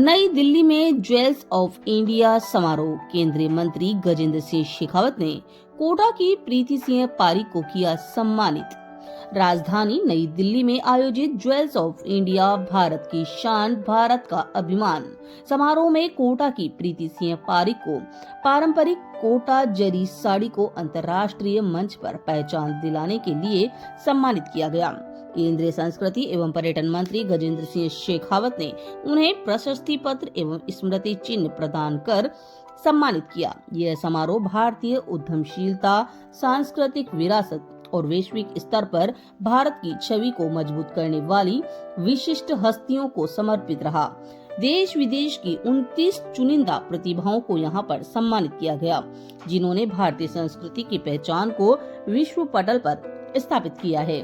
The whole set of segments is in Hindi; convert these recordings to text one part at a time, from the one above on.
नई दिल्ली में ज्वेल्स ऑफ इंडिया समारोह। केंद्रीय मंत्री गजेंद्र सिंह शेखावत ने कोटा की प्रीति सिंह पारिक को किया सम्मानित। राजधानी नई दिल्ली में आयोजित ज्वेल्स ऑफ इंडिया भारत की शान भारत का अभिमान समारोह में कोटा की प्रीति सिंह पारिक को पारंपरिक कोटा जरी साड़ी को अंतर्राष्ट्रीय मंच पर पहचान दिलाने के लिए सम्मानित किया गया। केंद्रीय संस्कृति एवं पर्यटन मंत्री गजेंद्र सिंह शेखावत ने उन्हें प्रशस्ति पत्र एवं स्मृति चिन्ह प्रदान कर सम्मानित किया। यह समारोह भारतीय उद्यमशीलता, सांस्कृतिक विरासत और वैश्विक स्तर पर भारत की छवि को मजबूत करने वाली विशिष्ट हस्तियों को समर्पित रहा। देश विदेश की 29 चुनिंदा प्रतिभाओं को यहां पर सम्मानित किया गया, जिन्होंने भारतीय संस्कृति की पहचान को विश्व पटल पर स्थापित किया है।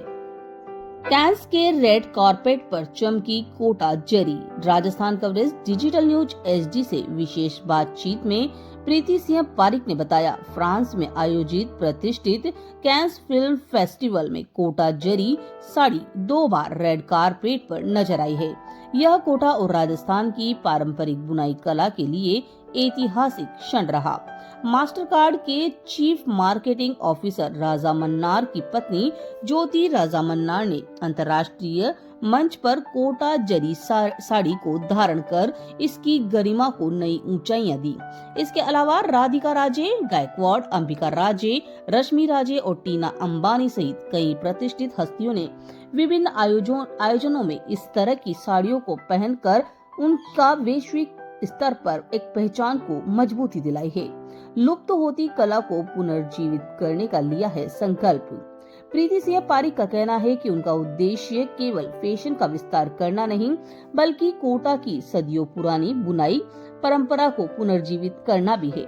कैंस के रेड कारपेट पर चमकी Kota zari. Rajasthan coverage digital news HD से विशेष बातचीत में प्रीति सिंह पारिक ने बताया, फ्रांस में आयोजित प्रतिष्ठित कैंस फिल्म फेस्टिवल में कोटा जरी साड़ी 2 बार रेड कारपेट पर नजर आई है। यह कोटा और राजस्थान की पारंपरिक बुनाई कला के लिए ऐतिहासिक क्षण रहा। मास्टर कार्ड के चीफ मार्केटिंग ऑफिसर राजा मन्नार की पत्नी ज्योति राजा मन्नार ने अंतर्राष्ट्रीय मंच पर कोटा जरी साड़ी को धारण कर इसकी गरिमा को नई ऊंचाइयां दी। इसके अलावा राधिका राजे, गायकवाड़, अंबिका राजे, रश्मि राजे और टीना अंबानी सहित कई प्रतिष्ठित हस्तियों ने विभिन्न आयोजनों में इस तरह की साड़ियों को पहनकर उनका वैश्विक स्तर पर एक पहचान को मजबूती दिलाई है। लुप्त होती कला को पुनर्जीवित करने का लिया है संकल्प। प्रीति सिंह पारिक का कहना है कि उनका उद्देश्य केवल फैशन का विस्तार करना नहीं, बल्कि कोटा की सदियों पुरानी बुनाई परंपरा को पुनर्जीवित करना भी है।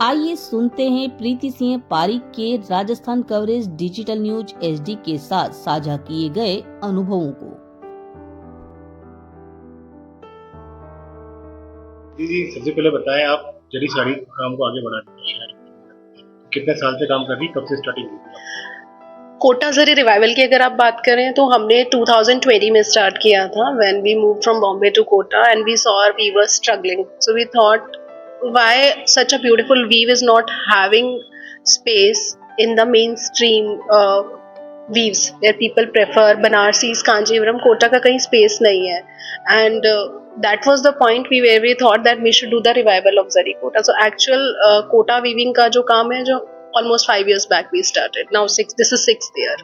आइए सुनते हैं प्रीति सिंह पारिक के Rajasthan coverage digital news HD के साथ साझा किए गए अनुभवों को। जी, सबसे पहले बताएं आप जरी साड़ी काम को आगे बढ़ाने के शहर कितने साल से काम कर रही, कब से स्टार्टिंग हुई? कोटा जरी रिवाइवल की अगर आप बात करें तो हमने 2020 में स्टार्ट किया था, when we move from Bombay to Kota and we saw our weavers struggling, so we thought why such a beautiful weave is not having space in the main stream weaves where people prefer Banarsis, Kanjivaram, Kota का कहीं space नहीं है, and that was the point where we thought that we should do the revival of Zari Kota. So actual Kota weaving का जो काम है, जो almost 5 years back we started. Now this is 6th year.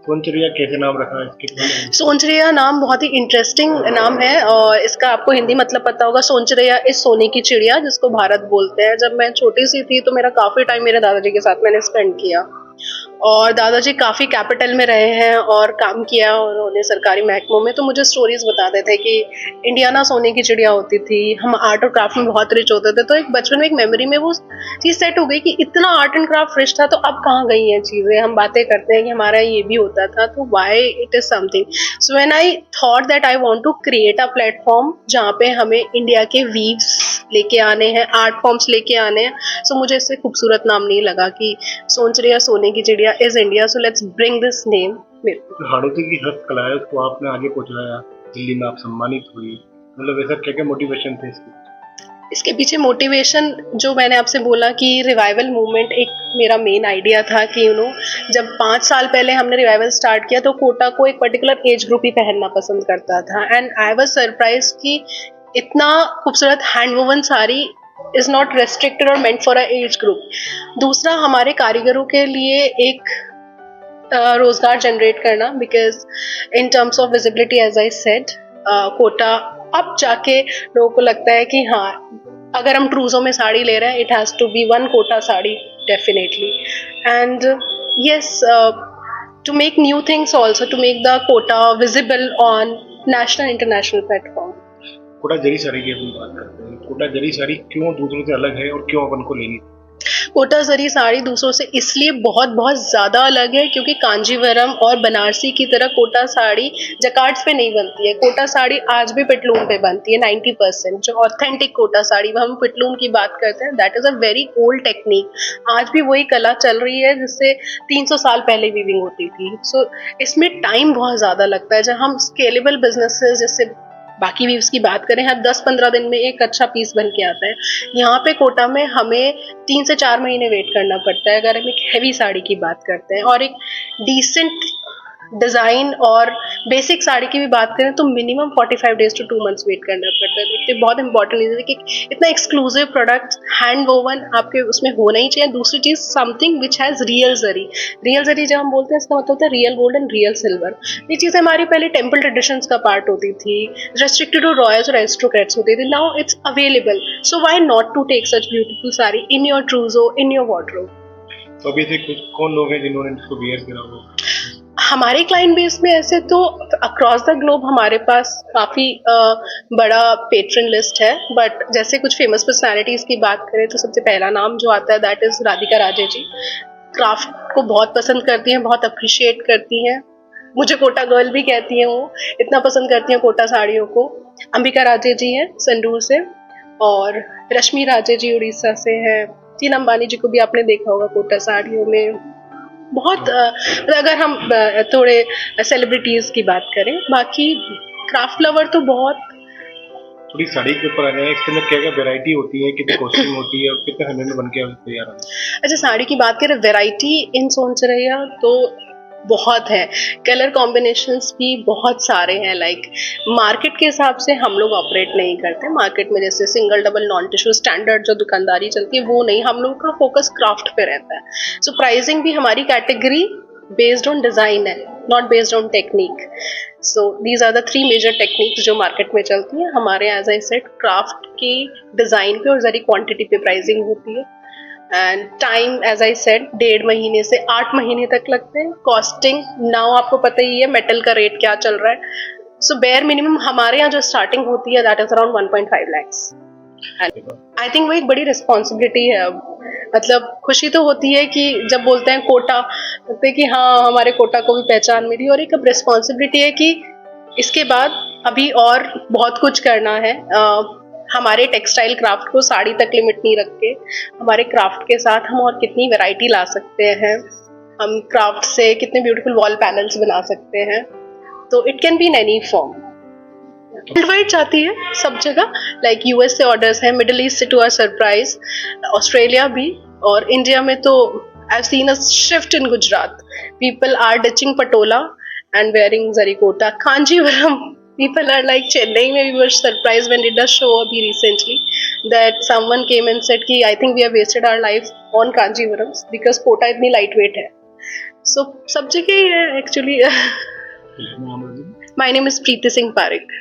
Soncharia कैसे नाम रखा है इसके? सोनचरिया नाम बहुत ही इंटरेस्टिंग नाम है और इसका आपको हिंदी मतलब पता होगा। सोनचरिया इस सोने की चिड़िया जिसको भारत बोलते हैं। जब मैं छोटी सी थी तो मेरा काफी टाइम मेरे दादाजी के साथ मैंने स्पेंड किया और दादाजी काफी कैपिटल में रहे हैं और काम किया उन्होंने सरकारी महकमों में, तो मुझे स्टोरीज बताते थे कि इंडिया ना सोने की चिड़िया होती थी, हम आर्ट और क्राफ्ट में बहुत रिच होते थे। तो एक बचपन में एक मेमोरी में वो चीज सेट हो गई कि इतना आर्ट एंड क्राफ्ट रिच था, तो अब कहाँ गई हैं चीजें। हम बातें करते हैं कि हमारा ये भी होता था, तो why it is something. So when I thought that I want to create a platform जहाँ पे हमें इंडिया के वीव्स लेके आने हैं, आर्ट फॉर्म्स लेके आने हैं, सो मुझे इससे खूबसूरत नाम नहीं लगा कि सोनचरिया सोने की चिड़िया is India, so let's bring this name. Hadoti की हस्तकला है, उसको आपने आगे पहुंचाया, दिल्ली में आप सम्मानित हुई, मतलब ऐसा क्या क्या मोटिवेशन थे इसके पीछे? मोटिवेशन जो मैंने आपसे बोला कि रिवाइवल मूवमेंट एक मेरा मेन आइडिया था कि जब 5 साल पहले हमने रिवाइवल स्टार्ट किया तो कोटा को एक पर्टिकुलर एज ग्रुप ही पहनना पसंद करता था, एंड आई वाज सरप्राइज कि इतना खूबसूरत hand woven sari is not restricted or meant for a age group. दूसरा, हमारे कारीगरों के लिए एक रोजगार जनरेट करना, because in terms of visibility as I said, Kota अब जाके लोगों को लगता है कि हाँ, अगर हम ट्रूजों में साड़ी ले रहे हैं, it has to be one Kota sari definitely, and yes, to make new things also, to make the Kota visible on national international platform. Kota zari sari की अपन बात करते हैं, कोटा जरी साड़ी क्यों दूसरों से अलग है और क्यों अपन को लेनी? कोटा जरी साड़ी दूसरों से इसलिए बहुत बहुत ज्यादा अलग है क्योंकि कांजीवरम और बनारसी की तरह कोटा साड़ी जकार्ड्स पे नहीं बनती है। कोटा साड़ी आज भी पिटलून पे बनती है 90%। जो ऑथेंटिक कोटा साड़ी, हम पिटलून की बात करते हैं, that is a very old technique. आज भी वही कला चल रही है जिससे 300 साल पहले वीविंग होती थी। सो इसमें टाइम बहुत ज्यादा लगता है। जब हम स्केलेबल बिजनेसेस जैसे बाकी वीव्स की बात करें, हर 10-15 दिन में एक अच्छा पीस बन के आता है। यहाँ पे कोटा में हमें 3 से 4 महीने वेट करना पड़ता है अगर हम एक हैवी साड़ी की बात करते हैं, और एक डिसेंट डिज़ाइन और बेसिक साड़ी की भी बात करें तो minimum 45 days to 2 months wait करना पड़ता है। तो बहुत इंपॉर्टेंट है कि इतना एक्सक्लूसिव प्रोडक्ट हैंड वोवन आपके उसमें होना ही चाहिए। दूसरी चीज़, something which has real zari. Real zari जब हम बोलते हैं इसका मतलब होता है real gold and real silver. ये चीज़ें हमारी पहले टेम्पल ट्रेडिशंस का पार्ट होती थी, रेस्ट्रिक्टेड टू रॉयल्स और एरिस्टोक्रेट्स होती थी। Now it's available, so why not to take such beautiful sari in your trousseau, in your wardrobe. तो अभी से कुछ कौन लोग हैं जिन्होंने इसको वियर करा हो? हमारे क्लाइंट बेस में ऐसे तो अक्रॉस द ग्लोब हमारे पास काफ़ी बड़ा पेट्रन लिस्ट है, बट जैसे कुछ फेमस पर्सनालिटीज़ की बात करें तो सबसे पहला नाम जो आता है that is Radhika Raje ji. Craft को बहुत पसंद करती हैं, बहुत अप्रिशिएट करती हैं, मुझे कोटा गर्ल भी कहती हैं, वो इतना पसंद करती हैं कोटा साड़ियों को। अंबिका राजे जी हैं संडूर से, और रश्मि राजे जी उड़ीसा से हैं। तीन अंबानी जी को भी आपने देखा होगा कोटा साड़ियों में। बहुत अगर हम थोड़े सेलिब्रिटीज की बात करें, बाकी क्राफ्ट लवर तो बहुत। थोड़ी साड़ी के ऊपर आ जाए, इसके अंदर क्या क्या वैरायटी होती है, कितनी कॉस्टिंग होती है और कितने हंड्रेड में बन के तैयार होती है? अच्छा, साड़ी की बात करें, वैरायटी इन सोनसरैया तो बहुत है, कलर कॉम्बिनेशंस भी बहुत सारे हैं। लाइक मार्केट के हिसाब से हम लोग ऑपरेट नहीं करते। मार्केट में जैसे single double non tissue standard जो दुकानदारी चलती है वो नहीं, हम लोग का फोकस क्राफ्ट पे रहता है। सो प्राइसिंग भी हमारी कैटेगरी बेस्ड ऑन डिज़ाइन है, not based on technique. So these are the 3 major techniques जो मार्केट में चलती हैं। हमारे एज आई सेड क्राफ्ट की डिज़ाइन पे और ज़री क्वांटिटी पे प्राइसिंग होती है। And time as I said 1.5 महीने से 8 महीने तक लगते हैं। कॉस्टिंग नाउ आपको पता ही है मेटल का रेट क्या चल रहा है। सो बेयर मिनिमम हमारे यहाँ जो स्टार्टिंग होती है that is around 1.5 lakhs। I think वो एक बड़ी रिस्पॉन्सिबिलिटी है। अब मतलब खुशी तो होती है कि जब बोलते हैं कोटा, बोलते हैं कि हाँ हमारे कोटा को भी पहचान मिली, और एक अब रिस्पॉन्सिबिलिटी है कि इसके बाद अभी और बहुत कुछ करना है। हमारे टेक्सटाइल क्राफ्ट को साड़ी तक लिमिट नहीं रख के हमारे क्राफ्ट के साथ हम और कितनी वैरायटी ला सकते हैं। हम क्राफ्ट से कितने ब्यूटीफुल वॉल पैनल्स बना सकते हैं। तो it can be in any form. World wide जाती है सब जगह, लाइक यूएस से ऑर्डर्स हैं, मिडिल ईस्ट से टू आवर सरप्राइज ऑस्ट्रेलिया भी, और इंडिया में तो I have seen a shift in Gujarat. People are ditching patola and wearing zarikota. Kanjivaram, people are like Chennai mein we were surprised when did a show abhi recently that someone came and said ki I think we have wasted our life on Kanjivarams because kota itni lightweight hai. So sab jagah hi hai actually. My name is Preeti Singh Parekh.